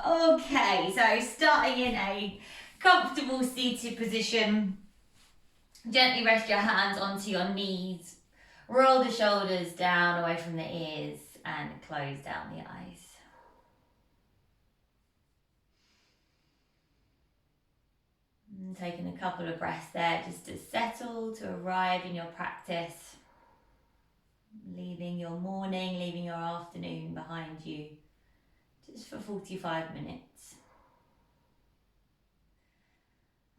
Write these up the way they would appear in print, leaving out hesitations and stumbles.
Okay, so starting in a comfortable seated position, gently rest your hands onto your knees, roll the shoulders down away from the ears and close down the eyes. And taking a couple of breaths there just to settle, to arrive in your practice, leaving your morning, leaving your afternoon behind you, just for 45 minutes.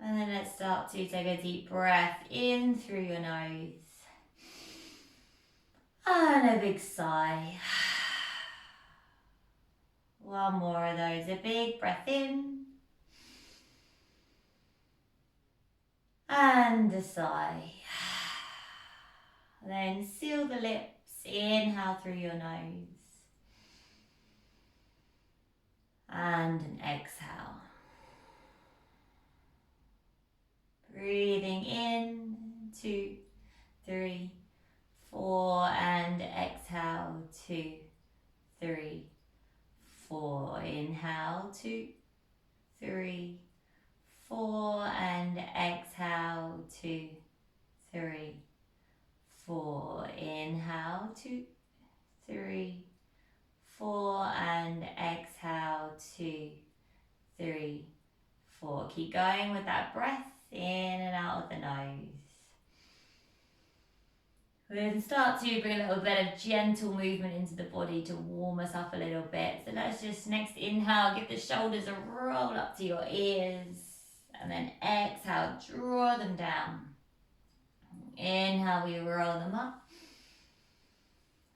And then let's start to take a deep breath in through your nose. And a big sigh. One more of those. A big breath in. And a sigh. Then seal the lips. Inhale through your nose. And an exhale. Breathing in, 2, 3, 4, and exhale, 2, 3, 4. Inhale, 2, 3, 4, and exhale, 2, 3, 4. Inhale, 2, 3, 4, and exhale, 2, 3, 4. Keep going with that breath in and out of the nose. We're going to start to bring a little bit of gentle movement into the body to warm us up a little bit. So let's just, next inhale, give the shoulders a roll up to your ears. And then exhale, draw them down. Inhale, we roll them up.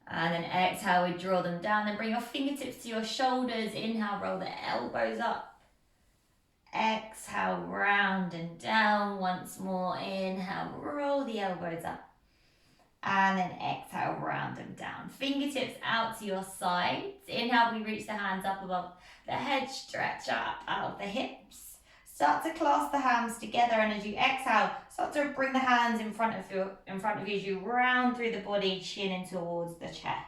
And then exhale, we draw them down. Then bring your fingertips to your shoulders. Inhale, roll the elbows up. Exhale, round and down once more. Inhale, roll the elbows up. And then exhale, round them down. Fingertips out to your sides. Inhale, we reach the hands up above the head. Stretch up out of the hips. Start to clasp the hands together, and as you exhale, start to bring the hands in front of you as you round through the body, chin in towards the chest.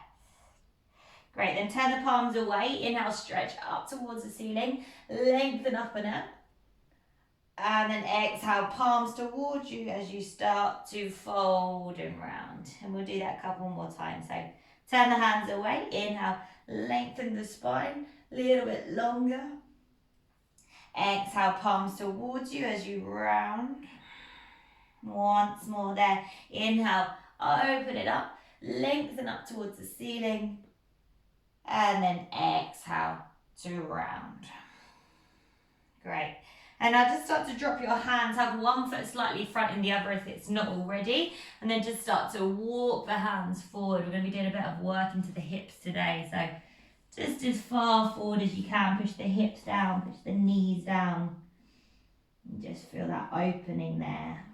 Great, then turn the palms away. Inhale, stretch up towards the ceiling. Lengthen up and up. And then exhale, palms towards you as you start to fold and round. And we'll do that a couple more times. So turn the hands away. Inhale, lengthen the spine a little bit longer. Exhale, palms towards you as you round. Once more there. Inhale, open it up. Lengthen up towards the ceiling. And then exhale to round. Great. And now just start to drop your hands, have one foot slightly front in the other if it's not already. And then just start to walk the hands forward. We're going to be doing a bit of work into the hips today. So just as far forward as you can. Push the hips down, push the knees down. And just feel that opening there.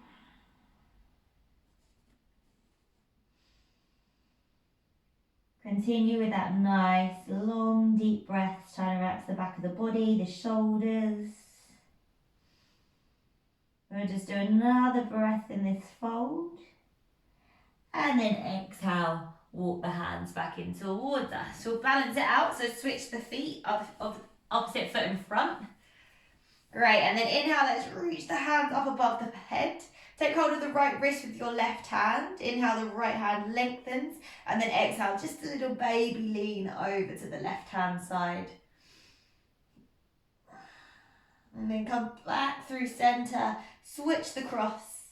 Continue with that nice, long, deep breath. Trying to relax the back of the body, the shoulders. We'll just do another breath in this fold. And then exhale, walk the hands back in towards us. We'll balance it out, so switch the feet of opposite foot in front. Great, and then inhale, let's reach the hands up above the head. Take hold of the right wrist with your left hand. Inhale, the right hand lengthens. And then exhale, just a little baby lean over to the left hand side. And then come back through center, switch the cross,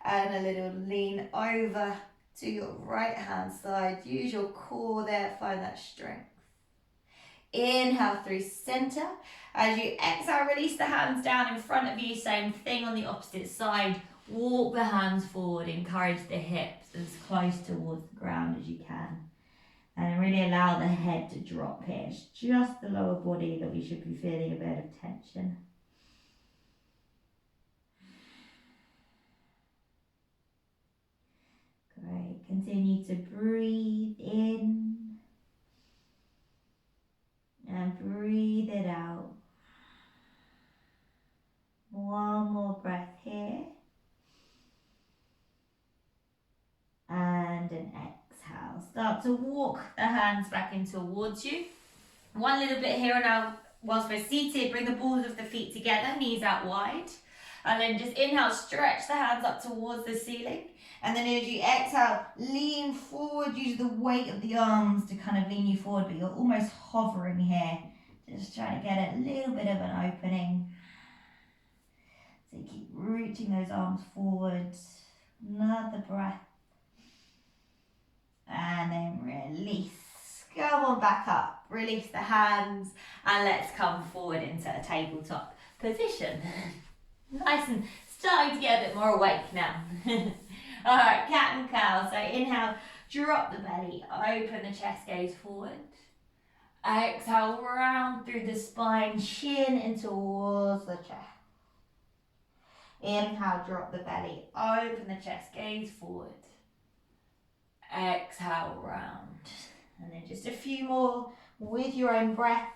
and a little lean over to your right hand side. Use your core there, find that strength. Inhale through center. As you exhale, release the hands down in front of you, same thing on the opposite side. Walk the hands forward, encourage the hips as close towards the ground as you can. And really allow the head to drop here. It's just the lower body that we should be feeling a bit of tension. Great, continue to breathe in and breathe it out. One more breath here. And an exhale. Start to walk the hands back in towards you. One little bit here and now whilst we're seated, bring the balls of the feet together, knees out wide. And then just inhale, stretch the hands up towards the ceiling. And then as you exhale, lean forward, use the weight of the arms to kind of lean you forward, but you're almost hovering here. Just trying to get a little bit of an opening. So keep reaching those arms forward. Another breath. And then release. Come on back up. Release the hands. And let's come forward into a tabletop position. Nice and starting to get a bit more awake now. Alright, cat and cow. So inhale, drop the belly, open the chest gaze forward. Exhale, round through the spine, chin in towards the chest. Inhale, drop the belly, open the chest gaze forward. Exhale, round. And then just a few more with your own breath.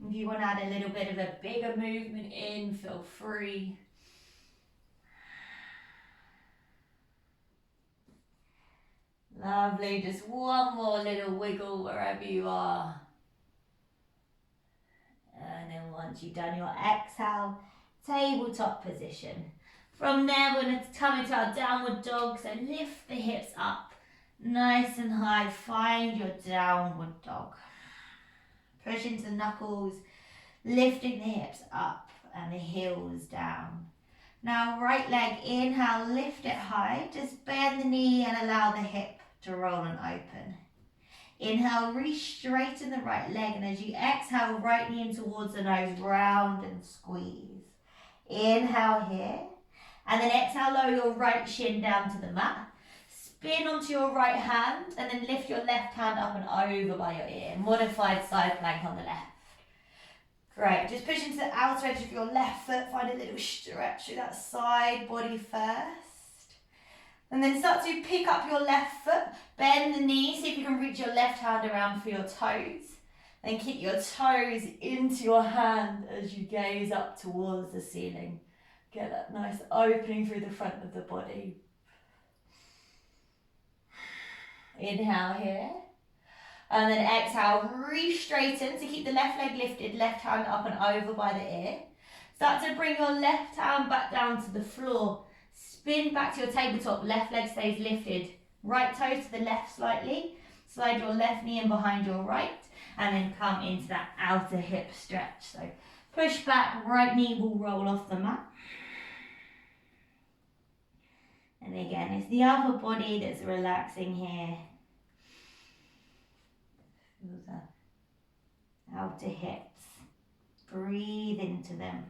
If you want to add a little bit of a bigger movement in, feel free. Lovely, just one more little wiggle wherever you are. And then once you've done your exhale, tabletop position. From there, we're going to come into our downward dog, so lift the hips up nice and high. Find your downward dog. Push into the knuckles, lifting the hips up and the heels down. Now right leg, inhale, lift it high. Just bend the knee and allow the hip to roll and open. Inhale, re-straighten the right leg, and as you exhale, right knee in towards the nose, round and squeeze. Inhale here, and then exhale, lower your right shin down to the mat. Spin onto your right hand, and then lift your left hand up and over by your ear. Modified side plank on the left. Great, just push into the outer edge of your left foot, find a little stretch through that side body first. And then start to pick up your left foot, bend the knee, see if you can reach your left hand around for your toes. Then keep your toes into your hand as you gaze up towards the ceiling. Get that nice opening through the front of the body. Inhale here. And then exhale, re-straighten to keep the left leg lifted, left hand up and over by the ear. Start to bring your left hand back down to the floor. Spin back to your tabletop, left leg stays lifted. Right toe to the left slightly. Slide your left knee in behind your right. And then come into that outer hip stretch. So push back, right knee will roll off the mat. And again, it's the upper body that's relaxing here. Feel the outer hips. Breathe into them.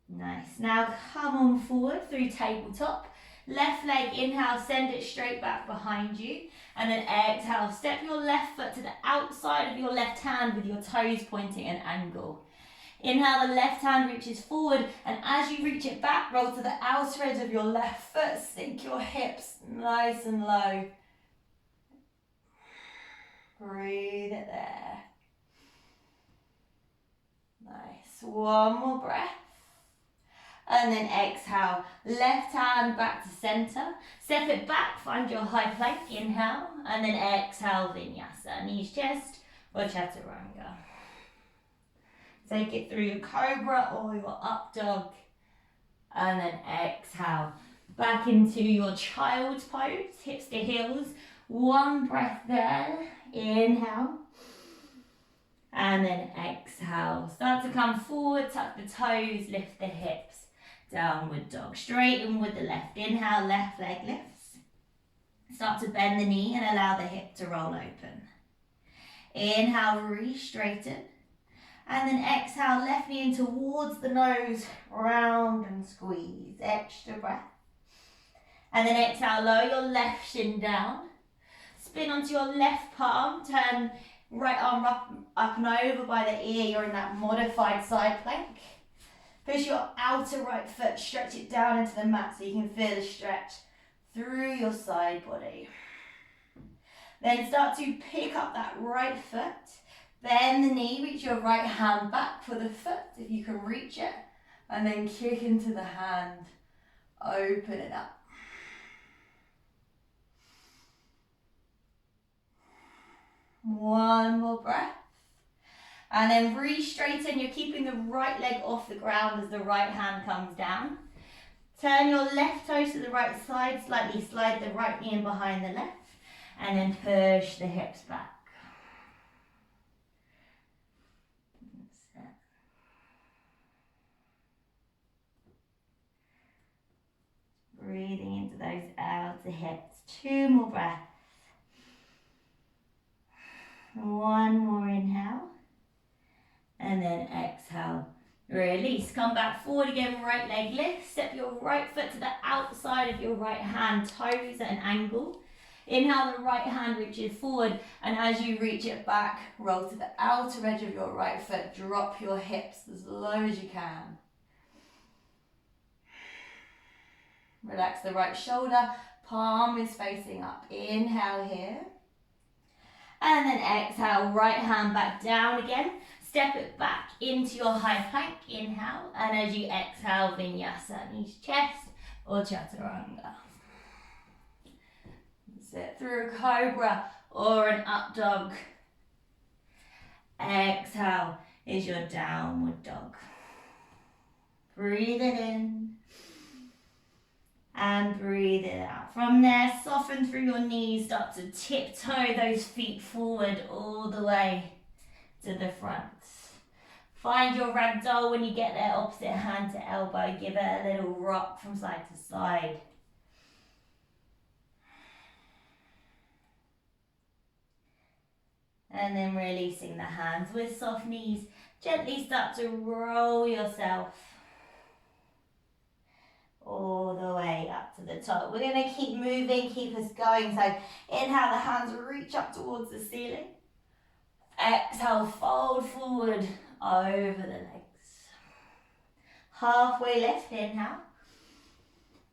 Nice. Now come on forward through tabletop. Left leg, inhale, send it straight back behind you. And then exhale, step your left foot to the outside of your left hand with your toes pointing at an angle. Inhale, the left hand reaches forward, and as you reach it back, roll to the outer edge of your left foot. Sink your hips nice and low. Breathe it there. Nice. One more breath. And then exhale, left hand back to center. Step it back, find your high plank, inhale. And then exhale, Vinyasa, knees chest or Chaturanga. Take it through your cobra or your up dog. And then exhale, back into your child's pose, hips to heels. One breath there, inhale. And then exhale, start to come forward, tuck the toes, lift the hips. Downward dog, straighten with the left. Inhale, left leg lifts. Start to bend the knee and allow the hip to roll open. Inhale, re-straighten. And then exhale, left knee in towards the nose, round and squeeze. Extra breath. And then exhale, lower your left shin down. Spin onto your left palm, turn right arm up and over by the ear. You're in that modified side plank. Push your outer right foot, stretch it down into the mat so you can feel the stretch through your side body. Then start to pick up that right foot. Bend the knee, reach your right hand back for the foot if you can reach it. And then kick into the hand, open it up. One One more breath. And then re-straighten. You're keeping the right leg off the ground as the right hand comes down. Turn your left toes to the right side, slightly slide the right knee in behind the left, and then push the hips back. That's it. Breathing into those outer hips. 2 more breaths. One more inhale. And then exhale. Release. Come back forward again. Right leg lift. Step your right foot to the outside of your right hand. Toes at an angle. Inhale, the right hand reaches forward. And as you reach it back, roll to the outer edge of your right foot. Drop your hips as low as you can. Relax the right shoulder. Palm is facing up. Inhale here. And then exhale, right hand back down again. Step it back into your high plank. Inhale. And as you exhale, Vinyasa. Knees chest or Chaturanga. Sit through a cobra or an up dog. Exhale is your downward dog. Breathe it in. And breathe it out. From there, soften through your knees. Start to tiptoe those feet forward all the way to the front. Find your ragdoll when you get there, opposite hand to elbow. Give it a little rock from side to side. And then releasing the hands with soft knees. Gently start to roll yourself all the way up to the top. We're going to keep moving, keep us going. So inhale, the hands reach up towards the ceiling. Exhale, fold forward over the legs. Halfway lift, inhale.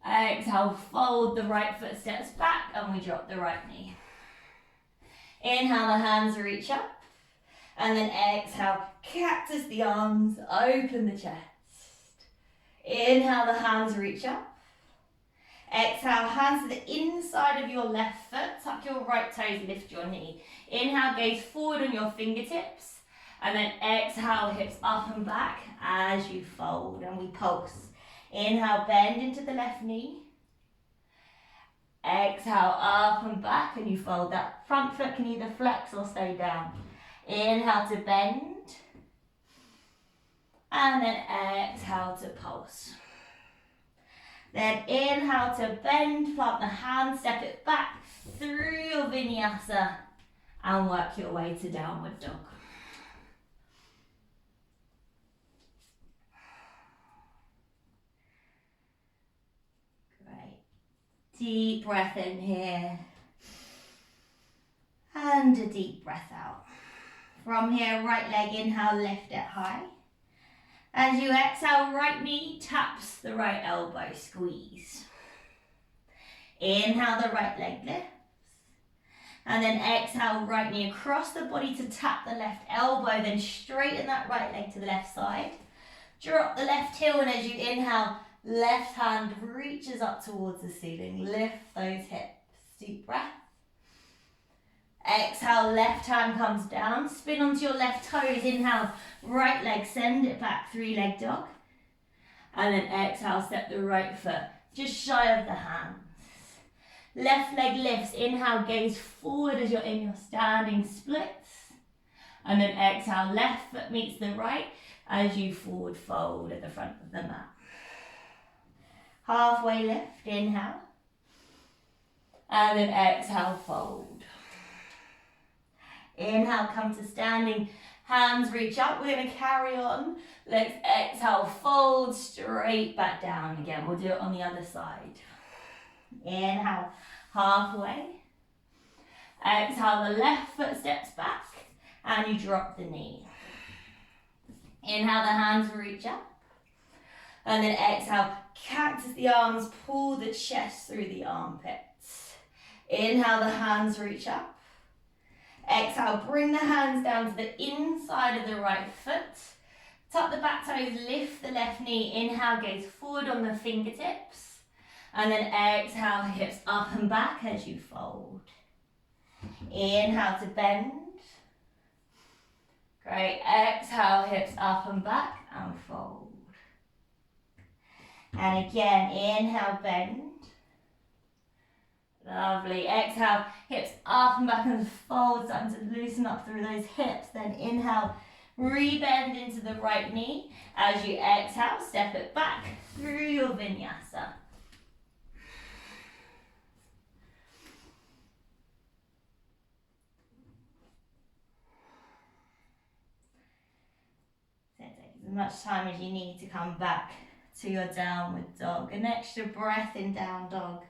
Exhale, fold the right foot steps back and we drop the right knee. Inhale, the hands reach up. And then exhale, cactus the arms, open the chest. Inhale, the hands reach up. Exhale, hands to the inside of your left foot. Tuck your right toes, lift your knee. Inhale, gaze forward on your fingertips. And then exhale, hips up and back as you fold and we pulse. Inhale, bend into the left knee. Exhale, up and back and you fold. That front foot can either flex or stay down. Inhale to bend. And then exhale to pulse. Then inhale to bend, plant the hand, step it back through your Vinyasa and work your way to downward dog. Great. Deep breath in here. And a deep breath out. From here, right leg inhale, lift it high. As you exhale, right knee taps the right elbow, squeeze. Inhale, the right leg lifts. And then exhale, right knee across the body to tap the left elbow, then straighten that right leg to the left side. Drop the left heel, and as you inhale, left hand reaches up towards the ceiling. Lift those hips. Deep breath. Exhale, left hand comes down. Spin onto your left toes. Inhale, right leg, send it back, 3-leg dog. And then exhale, step the right foot just shy of the hands. Left leg lifts. Inhale, gaze forward as you're in your standing splits. And then exhale, left foot meets the right as you forward fold at the front of the mat. Halfway lift, inhale. And then exhale, fold. Inhale, come to standing. Hands reach up. We're going to carry on. Let's exhale, fold straight back down again. We'll do it on the other side. Inhale, halfway. Exhale, the left foot steps back and you drop the knee. Inhale, the hands reach up. And then exhale, cactus the arms, pull the chest through the armpits. Inhale, the hands reach up. Exhale, bring the hands down to the inside of the right foot. Tuck the back toes, lift the left knee. Inhale, gaze forward on the fingertips. And then exhale, hips up and back as you fold. Inhale to bend. Great. Exhale, hips up and back and fold. And again, inhale, bend. Lovely. Exhale, hips up and back and fold, starting to loosen up through those hips. Then inhale, rebend into the right knee. As you exhale, step it back through your vinyasa. So take as much time as you need to come back to your downward dog. An extra breath in down dog.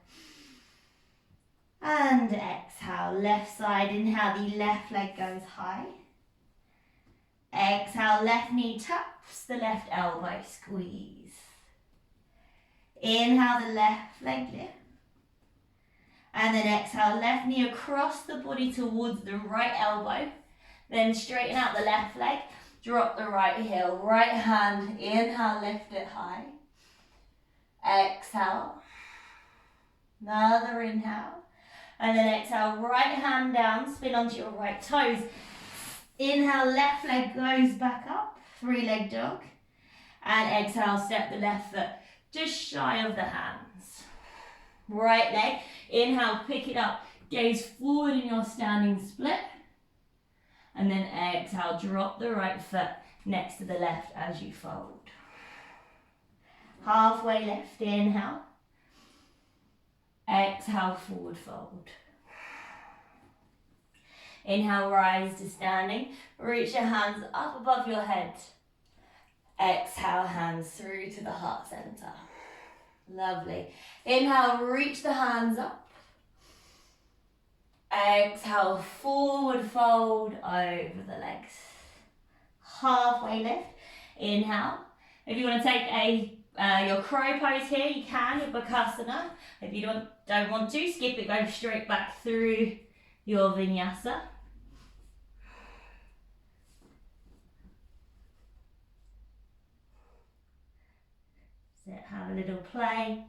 And exhale, left side. Inhale, the left leg goes high. Exhale, left knee taps the left elbow, squeeze. Inhale, the left leg lift. And then exhale, left knee across the body towards the right elbow. Then straighten out the left leg, drop the right heel. Right hand, inhale, lift it high. Exhale. Another inhale. And then exhale, right hand down, spin onto your right toes. Inhale, left leg goes back up, three-leg dog. And exhale, step the left foot just shy of the hands. Right leg, inhale, pick it up, gaze forward in your standing split. And then exhale, drop the right foot next to the left as you fold. Halfway lift, inhale. Exhale, forward fold. Inhale, rise to standing. Reach your hands up above your head. Exhale, hands through to the heart center. Lovely. Inhale, reach the hands up. Exhale, forward fold over the legs. Halfway lift. Inhale. If you want to take your crow pose here, you can, your Bakasana. If you don't want to, skip it, go straight back through your Vinyasa. So have a little play,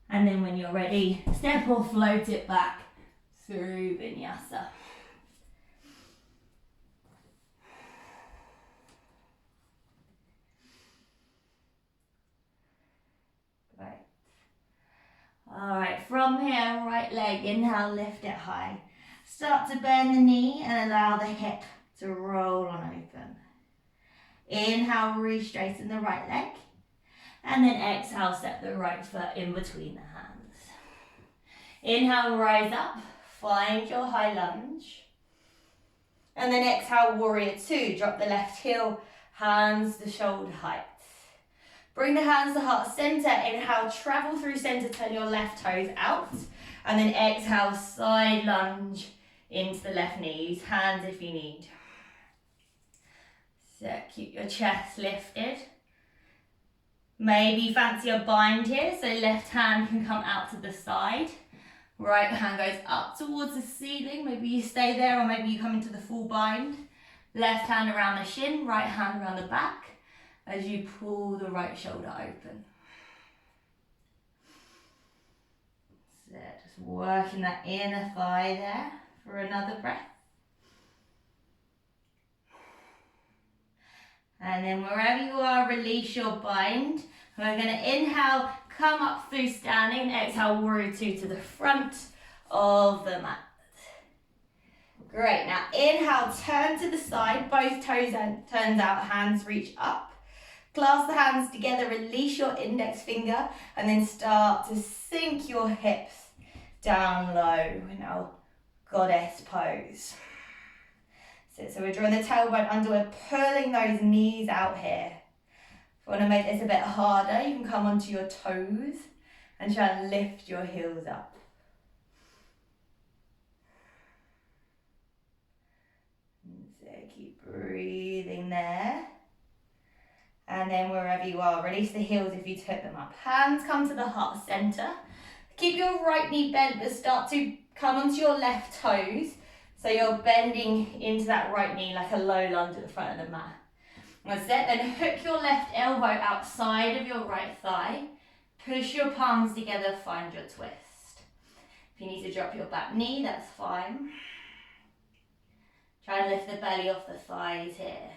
and then when you're ready, step or float it back through Vinyasa. Alright, from here, right leg, inhale, lift it high. Start to bend the knee and allow the hip to roll on open. Inhale, re-straighten the right leg. And then exhale, step the right foot in between the hands. Inhale, rise up, find your high lunge. And then exhale, warrior two, drop the left heel, hands to shoulder height. Bring the hands to heart center. Inhale, travel through center, turn your left toes out. And then exhale, side lunge into the left knees. Hands if you need. So keep your chest lifted. Maybe fancy a bind here. So left hand can come out to the side. Right hand goes up towards the ceiling. Maybe you stay there, or maybe you come into the full bind. Left hand around the shin, right hand around the back. As you pull the right shoulder open. So just working that inner thigh there for another breath. And then wherever you are, release your bind. We're going to inhale, come up through standing, and exhale, warrior two to the front of the mat. Great, now inhale, turn to the side, both toes turns out, hands reach up. Clasp the hands together, release your index finger, and then start to sink your hips down low in our goddess pose. So we're drawing the tailbone under, we're pulling those knees out here. If you want to make this a bit harder, you can come onto your toes and try and lift your heels up. So keep breathing there. And then wherever you are, release the heels if you took them up. Hands come to the heart center. Keep your right knee bent, but start to come onto your left toes. So you're bending into that right knee like a low lunge at the front of the mat. That's it. Then hook your left elbow outside of your right thigh. Push your palms together, find your twist. If you need to drop your back knee, that's fine. Try and lift the belly off the thighs here.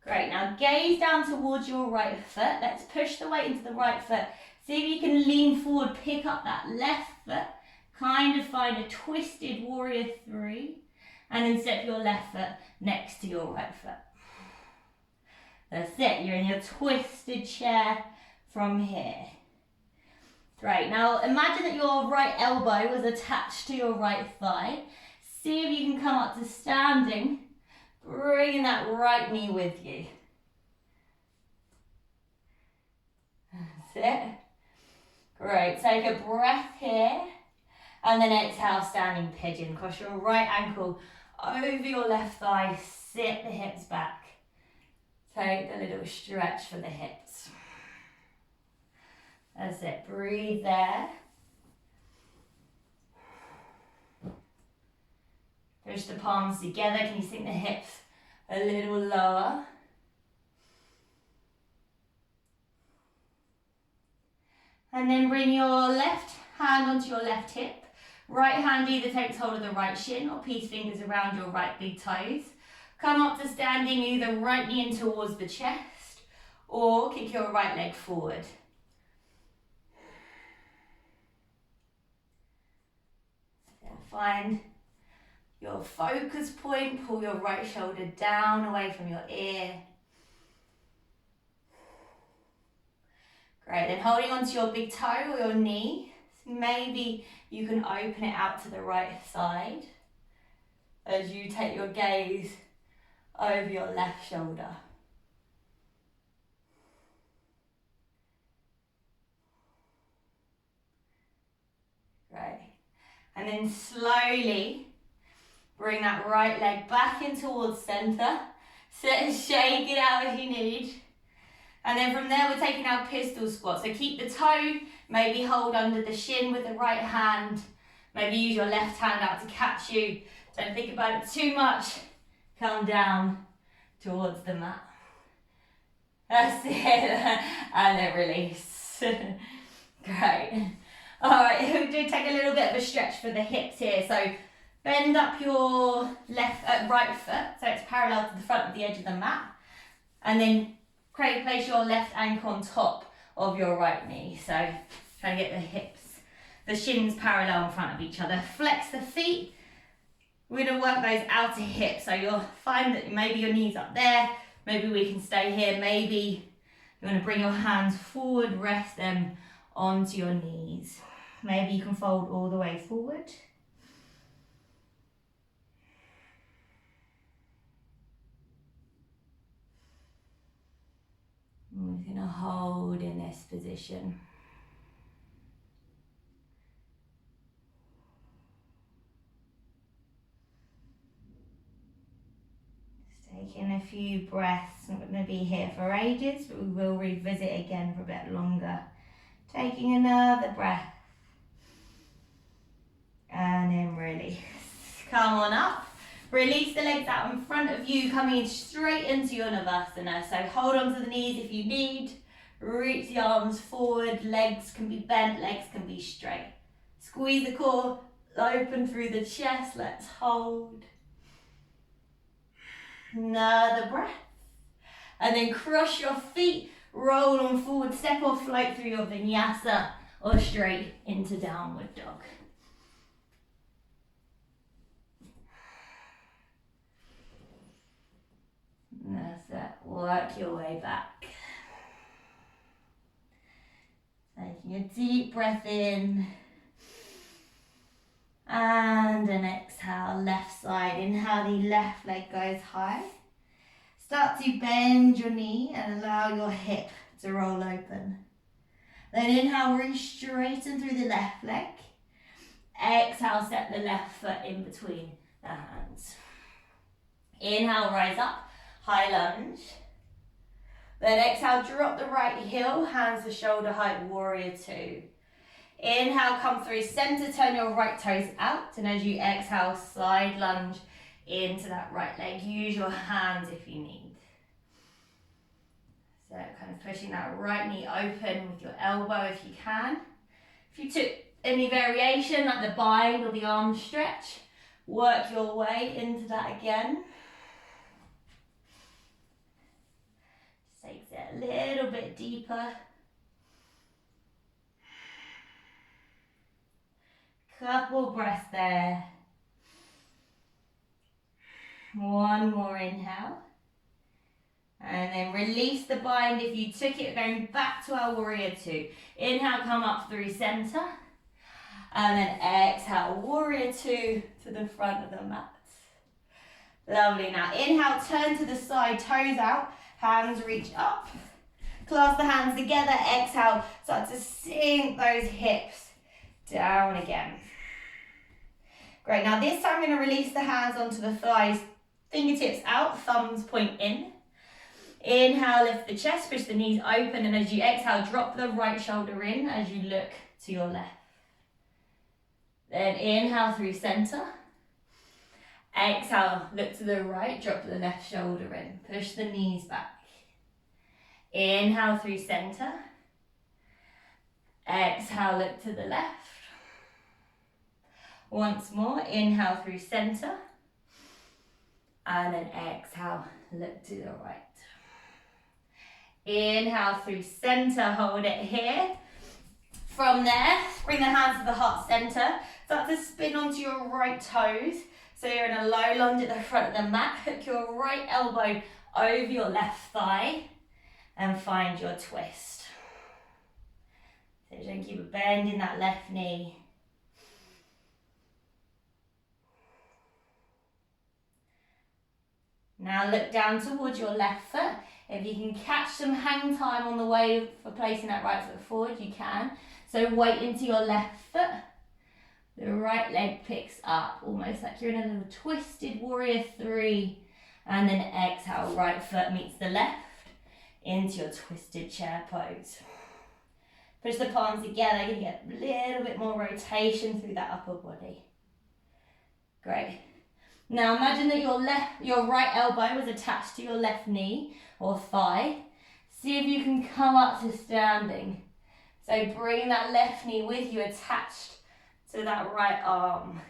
Great, now gaze down towards your right foot. Let's push the weight into the right foot. See if you can lean forward, pick up that left foot. Kind of find a twisted warrior three. And then step your left foot next to your right foot. That's it, you're in your twisted chair from here. Great, now imagine that your right elbow was attached to your right thigh. See if you can come up to standing, bringing that right knee with you. That's it. Great, take a breath here, and then exhale, standing pigeon. Cross your right ankle over your left thigh, sit the hips back. Take a little stretch for the hips. That's it, breathe there. Push the palms together, can you sink the hips a little lower? And then bring your left hand onto your left hip. Right hand either takes hold of the right shin or peace fingers around your right big toes. Come up to standing, either right knee in towards the chest or kick your right leg forward. Find your focus point, pull your right shoulder down away from your ear. Great, then holding onto your big toe or your knee, maybe you can open it out to the right side as you take your gaze over your left shoulder. Great. And then slowly bring that right leg back in towards center. Sit and shake it out if you need. And then from there, we're taking our pistol squat. So keep the toe, maybe hold under the shin with the right hand. Maybe use your left hand out to catch you. Don't think about it too much. Come down towards the mat. That's it. And then release. Great. All right, we do take a little bit of a stretch for the hips here. So bend up your right foot so it's parallel to the front of the edge of the mat. And then place your left ankle on top of your right knee. So try to get the hips, the shins parallel in front of each other. Flex the feet. We're going to work those outer hips. So you'll find that maybe your knees up there. Maybe we can stay here. Maybe you want to bring your hands forward, rest them onto your knees. Maybe you can fold all the way forward. We're going to hold in this position. Just taking a few breaths. Not going to be here for ages, but we will revisit again for a bit longer. Taking another breath. And then release. Come on up. Release the legs out in front of you, coming straight into your Navasana. So hold on to the knees if you need. Reach the arms forward. Legs can be bent, legs can be straight. Squeeze the core open through the chest. Let's hold. Another breath. And then cross your feet. Roll on forward. Step or float through your Vinyasa or straight into downward dog. That's it. Work your way back. Taking a deep breath in. And an exhale, left side. Inhale, the left leg goes high. Start to bend your knee and allow your hip to roll open. Then inhale, reach straighten through the left leg. Exhale, step the left foot in between the hands. Inhale, rise up. High lunge. Then exhale, drop the right heel, hands to shoulder height, warrior two. Inhale, come through center, turn your right toes out. And as you exhale, side lunge into that right leg. Use your hands if you need. So kind of pushing that right knee open with your elbow if you can. If you took any variation, like the bind or the arm stretch, work your way into that again. takes it a little bit deeper. Couple breaths there. One more inhale. And then release the bind. If you took it, going back to our warrior two. Inhale, come up through center. And then exhale, warrior two to the front of the mat. Lovely. Now inhale, turn to the side, toes out, hands reach up. Clasp the hands together, exhale, start to sink those hips down again. Great, now this time I'm going to release the hands onto the thighs, fingertips out, thumbs point in. Inhale, lift the chest, push the knees open, and as you exhale, drop the right shoulder in as you look to your left. Then inhale through center. Exhale, look to the right, drop the left shoulder in, push the knees back. Inhale through center. Exhale, look to the left. Once more, inhale through center. And then exhale, look to the right. Inhale through center, hold it here. From there, bring the hands to the heart center. Start to spin onto your right toes. So you're in a low lunge at the front of the mat. Hook your right elbow over your left thigh and find your twist. So don't keep a bend in that left knee. Now look down towards your left foot. If you can catch some hang time on the way for placing that right foot forward, you can. So weight into your left foot. The right leg picks up, almost like you're in a little twisted warrior three. And then exhale, right foot meets the left into your twisted chair pose. Push the palms together, you get a little bit more rotation through that upper body. Great. Now imagine that your right elbow is attached to your left knee or thigh. See if you can come up to standing. So bring that left knee with you attached to that right arm.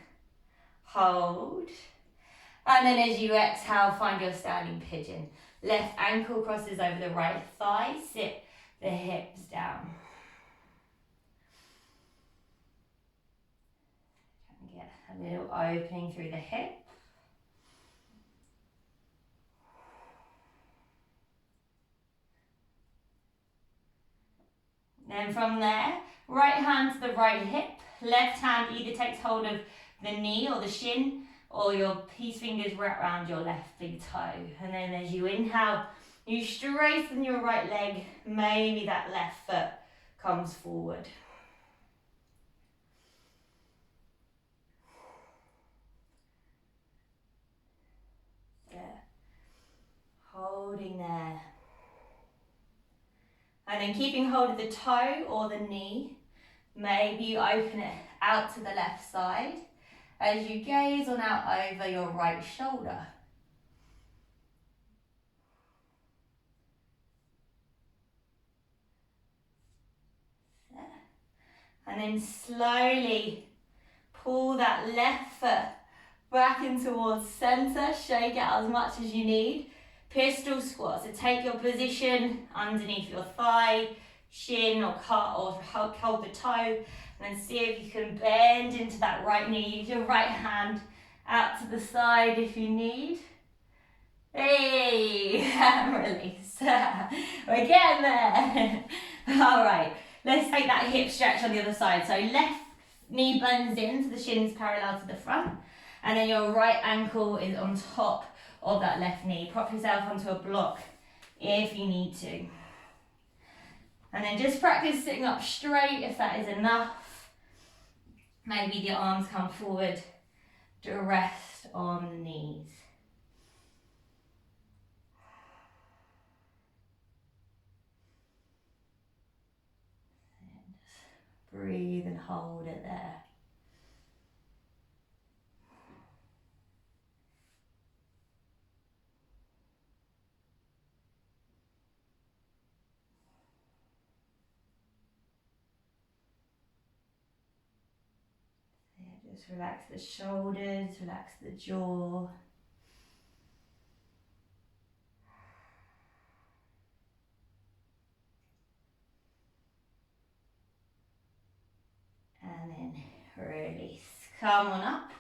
Hold. And then as you exhale, find your standing pigeon. Left ankle crosses over the right thigh. Sit the hips down. Get a little opening through the hip. Then from there, right hand to the right hip. Left hand either takes hold of the knee or the shin, or your peace fingers wrap around your left big toe. And then as you inhale, you straighten your right leg. Maybe that left foot comes forward. There. Holding there. And then keeping hold of the toe or the knee. Maybe you open it out to the left side as you gaze on out over your right shoulder. There. And then slowly pull that left foot back in towards center. Shake it out as much as you need. Pistol squat, so take your position underneath your thigh, shin or hold the toe, and then see if you can bend into that right knee. Use your right hand out to the side if you need. Hey, and release. We're getting there. All right, let's take that hip stretch on the other side. So left knee bends in, so the shin's parallel to the front, and then your right ankle is on top of that left knee. Prop yourself onto a block if you need to. And then just practice sitting up straight if that is enough. Maybe the arms come forward to rest on the knees. And just breathe and hold it there. Just relax the shoulders, relax the jaw. Come on up.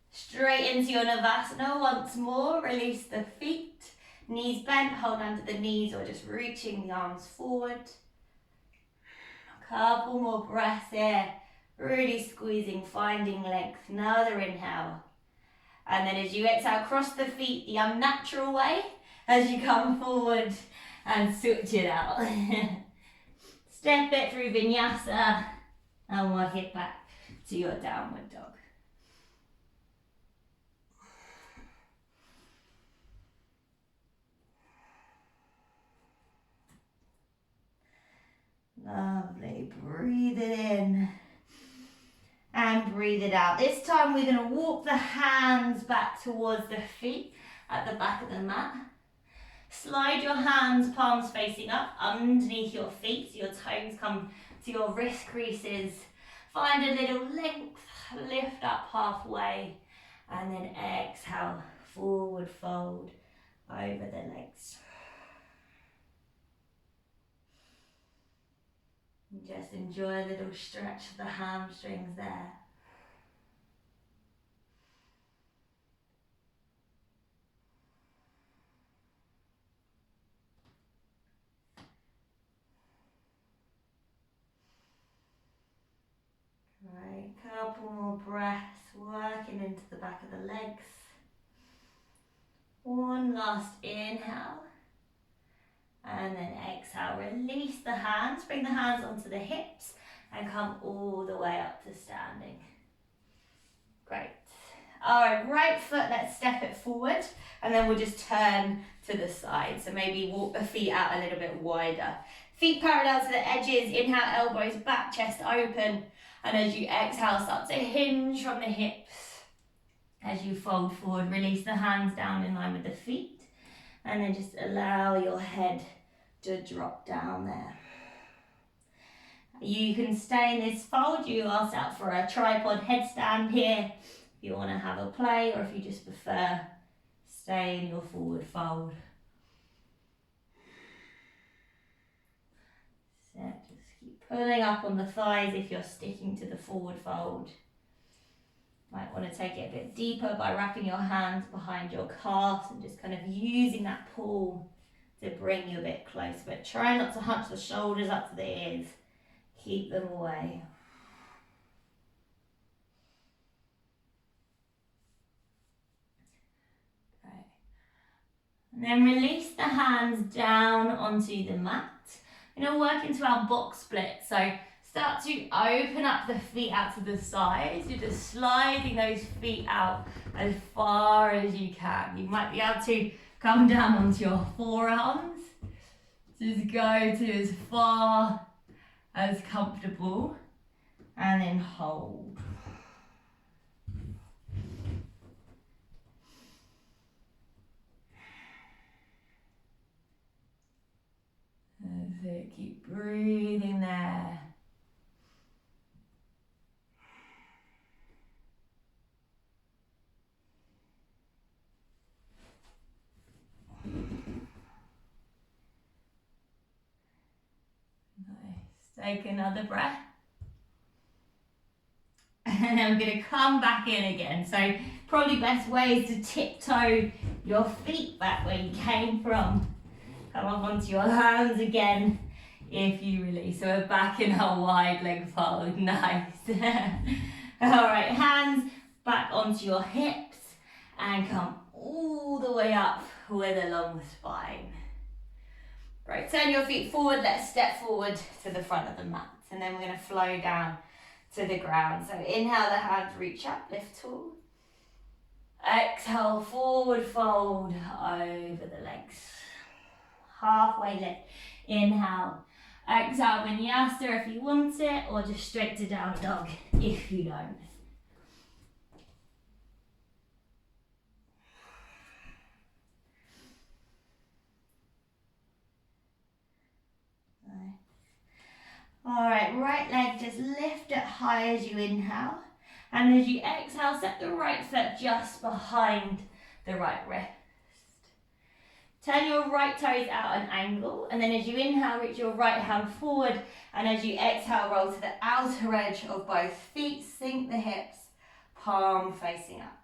Straight into your Navasana once more. Release the feet. Knees bent, hold under the knees or just reaching the arms forward. A couple more breaths here. Really squeezing, finding length. Another inhale. And then as you exhale, cross the feet the unnatural way as you come forward and switch it out. Step it through Vinyasa and work it back to your downward dog. Lovely. Breathe it in and breathe it out. This time we're going to walk the hands back towards the feet at the back of the mat. Slide your hands, palms facing up, underneath your feet so your toes come to your wrist creases. Find a little length, lift up halfway, and then exhale, forward fold over the legs. And just enjoy a little stretch of the hamstrings there. Right, couple more breaths, working into the back of the legs. One last inhale. And then exhale, release the hands, bring the hands onto the hips and come all the way up to standing. Great. All right, right foot, let's step it forward and then we'll just turn to the side. So maybe walk the feet out a little bit wider. Feet parallel to the edges, inhale, elbows back, chest open. And as you exhale, start to hinge from the hips. As you fold forward, release the hands down in line with the feet. And then just allow your head to drop down there. You can stay in this fold. You ask out for a tripod headstand here if you want to have a play, or if you just prefer, stay in your forward fold. So just keep pulling up on the thighs if you're sticking to the forward fold. Might want to take it a bit deeper by wrapping your hands behind your calves and just kind of using that pull to bring you a bit closer. But try not to hunch the shoulders up to the ears. Keep them away. Okay. And then release the hands down onto the mat. We're going to work into our box split. So start to open up the feet out to the sides. You're just sliding those feet out as far as you can. You might be able to come down onto your forearms. Just go to as far as comfortable and then hold. That's it. Keep breathing there. Take another breath. And I'm going to come back in again. So probably best way is to tiptoe your feet back where you came from. Come up onto your hands again if you release. So we're back in our wide leg fold. Nice. All right, hands back onto your hips and come all the way up with a long spine. Right, turn your feet forward, let's step forward to the front of the mat. And then we're going to flow down to the ground. So inhale, the hands reach up, lift tall. Exhale, forward fold over the legs. Halfway lift. Inhale. Exhale, Vinyasa if you want it, or just straight to down dog if you don't. Alright, right leg just lift it high as you inhale. And as you exhale, set the right foot just behind the right wrist. Turn your right toes out at an angle. And then as you inhale, reach your right hand forward. And as you exhale, roll to the outer edge of both feet. Sink the hips. palm facing up.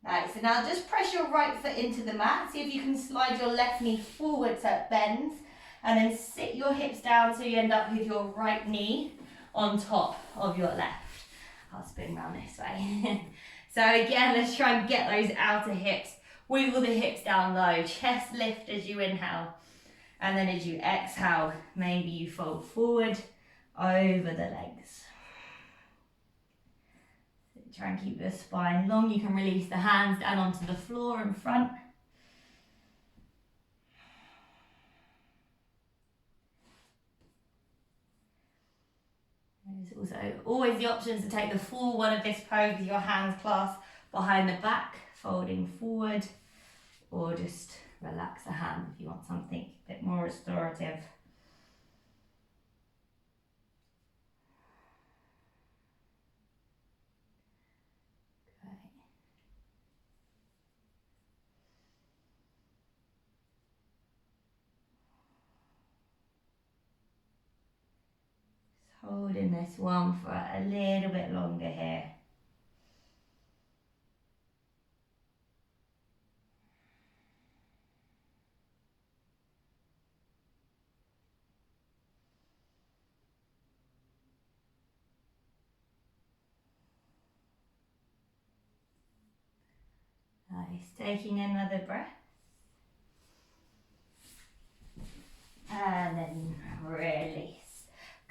Nice, so now just press your right foot into the mat. See if you can slide your left knee forward so it bends. And then sit your hips down so you end up with your right knee on top of your left. I'll spin around this way. So again, let's try and get those outer hips. Wiggle the hips down low. Chest lift as you inhale. And then as you exhale, maybe you fold forward over the legs. So try and keep your spine long. You can release the hands down onto the floor in front. There's also always the option to take the full one of this pose with your hands clasped behind the back, folding forward, or just relax the hand if you want something a bit more restorative. Okay. Just holding this one for a little bit longer here. Nice, taking another breath. And then release.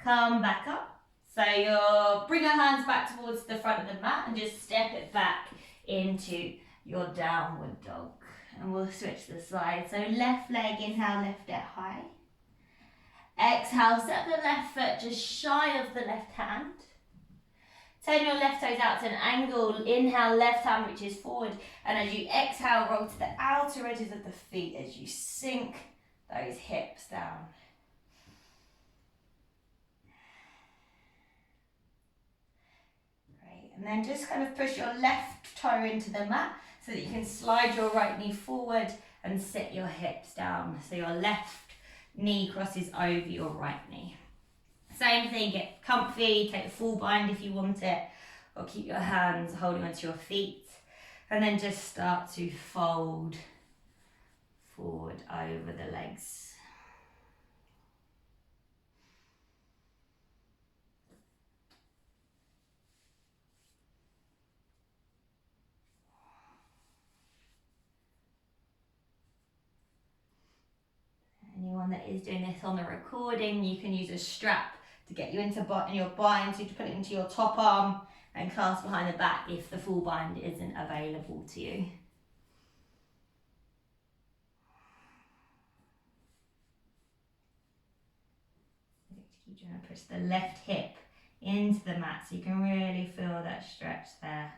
Come back up. So you'll bring your hands back towards the front of the mat and just step it back into your downward dog. And we'll switch the side. So left leg, inhale, lift it high. Exhale, step the left foot just shy of the left hand. Turn your left toes out to an angle. Inhale, left hand reaches forward. And as you exhale, roll to the outer edges of the feet as you sink those hips down. Great. And then just kind of push your left toe into the mat so that you can slide your right knee forward and sit your hips down. So your left knee crosses over your right knee. Same thing, get comfy, take the full bind if you want it, or keep your hands holding onto your feet. And then just start to fold forward over the legs. Anyone that is doing this on the recording, you can use a strap to get you into your bind, so you put it into your top arm and clasp behind the back if the full bind isn't available to you. Keep trying to push the left hip into the mat so you can really feel that stretch there.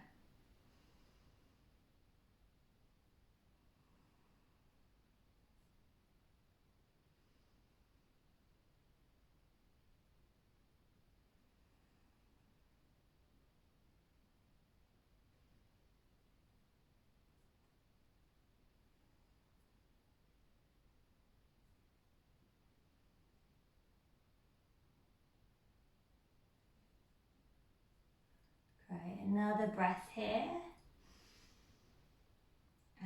Great, another breath here.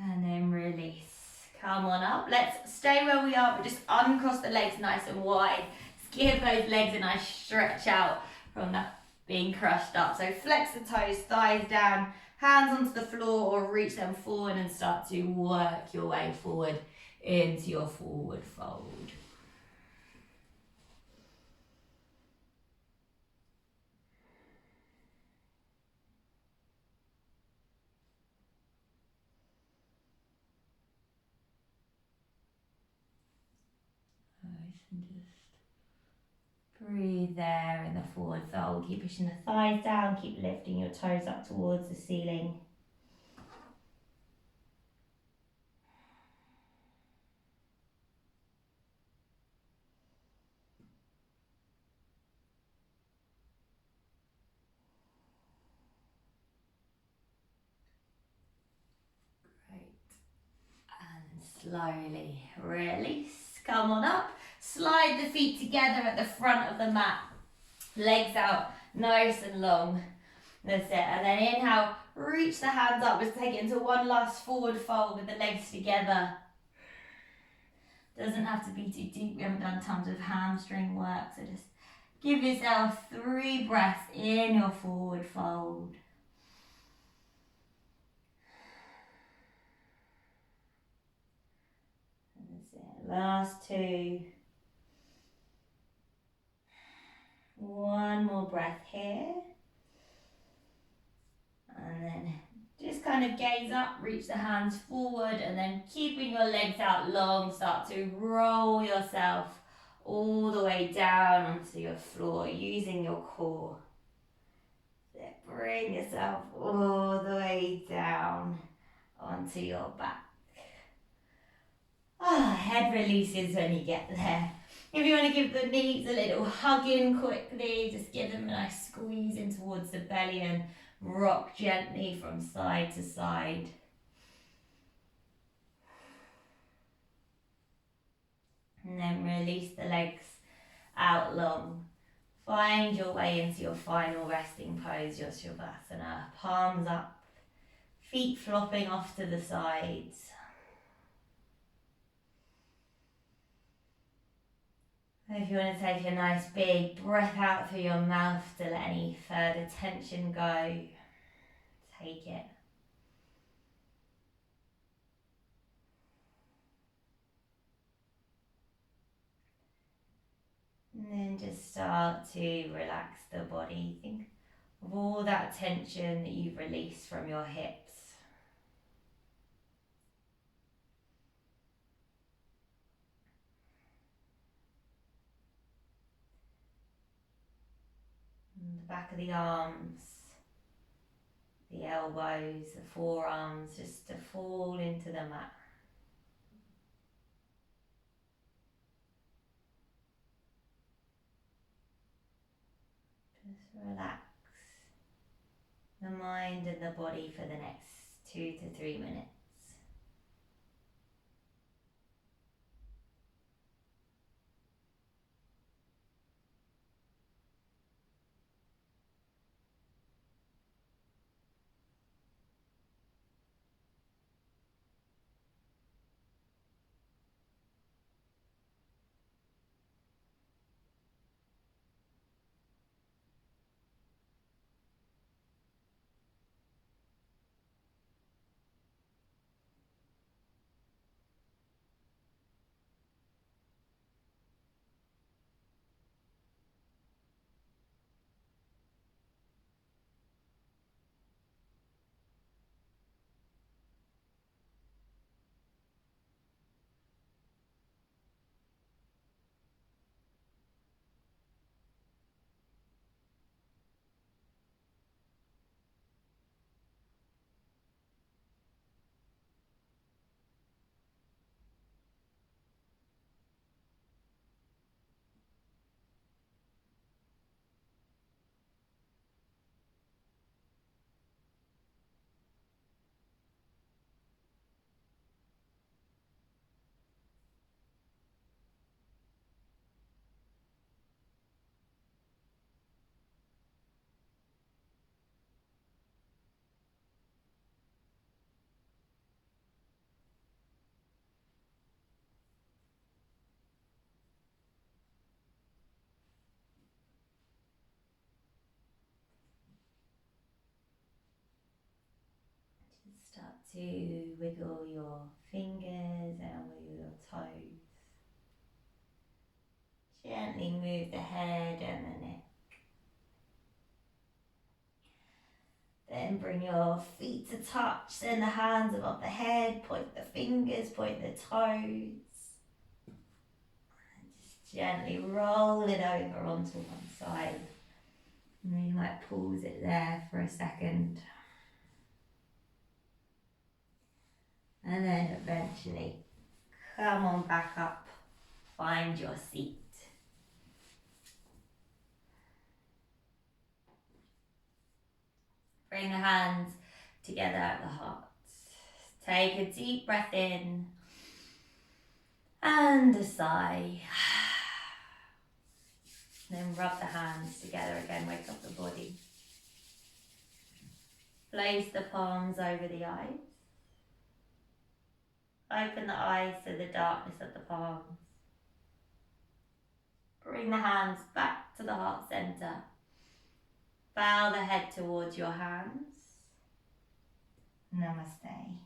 And then release. Come on up. Let's stay where we are, but just uncross the legs nice and wide. Just give those legs a nice stretch out from that being crushed up. So flex the toes, thighs down, hands onto the floor, or reach them forward and start to work your way forward into your forward fold. And just breathe there in the forward fold. Keep pushing the thighs down, keep lifting your toes up towards the ceiling. Great. And slowly release. Come on up. Slide the feet together at the front of the mat. Legs out nice and long. That's it. And then inhale, reach the hands up. Let's take it into one last forward fold with the legs together. Doesn't have to be too deep. We haven't done tons of hamstring work, so just give yourself 3 breaths in your forward fold. That's it. Last 2. One more breath here. And then just kind of gaze up, reach the hands forward, and then keeping your legs out long, start to roll yourself all the way down onto your floor using your core. So bring yourself all the way down onto your back. Head releases when you get there. If you want to give the knees a little hug in quickly, just give them a nice squeeze in towards the belly and rock gently from side to side. And then release the legs out long. Find your way into your final resting pose, your Shavasana. Palms up, feet flopping off to the sides. If you want to take a nice big breath out through your mouth to let any further tension go, take it. And then just start to relax the body. Think of all that tension that you've released from your hips. And the back of the arms, the elbows, the forearms, just to fall into the mat. Just relax the mind and the body for the next 2 to 3 minutes. Start to wiggle your fingers and wiggle your toes. Gently move the head and the neck. Then bring your feet to touch, send the hands above the head, point the fingers, point the toes. And just gently roll it over onto one side. And you might pause it there for a second. And then eventually come on back up, find your seat. Bring the hands together at the heart. Take a deep breath in and a sigh. Then rub the hands together again, wake up the body. Place the palms over the eyes. Open the eyes to the darkness of the palms. Bring the hands back to the heart center. Bow the head towards your hands. Namaste.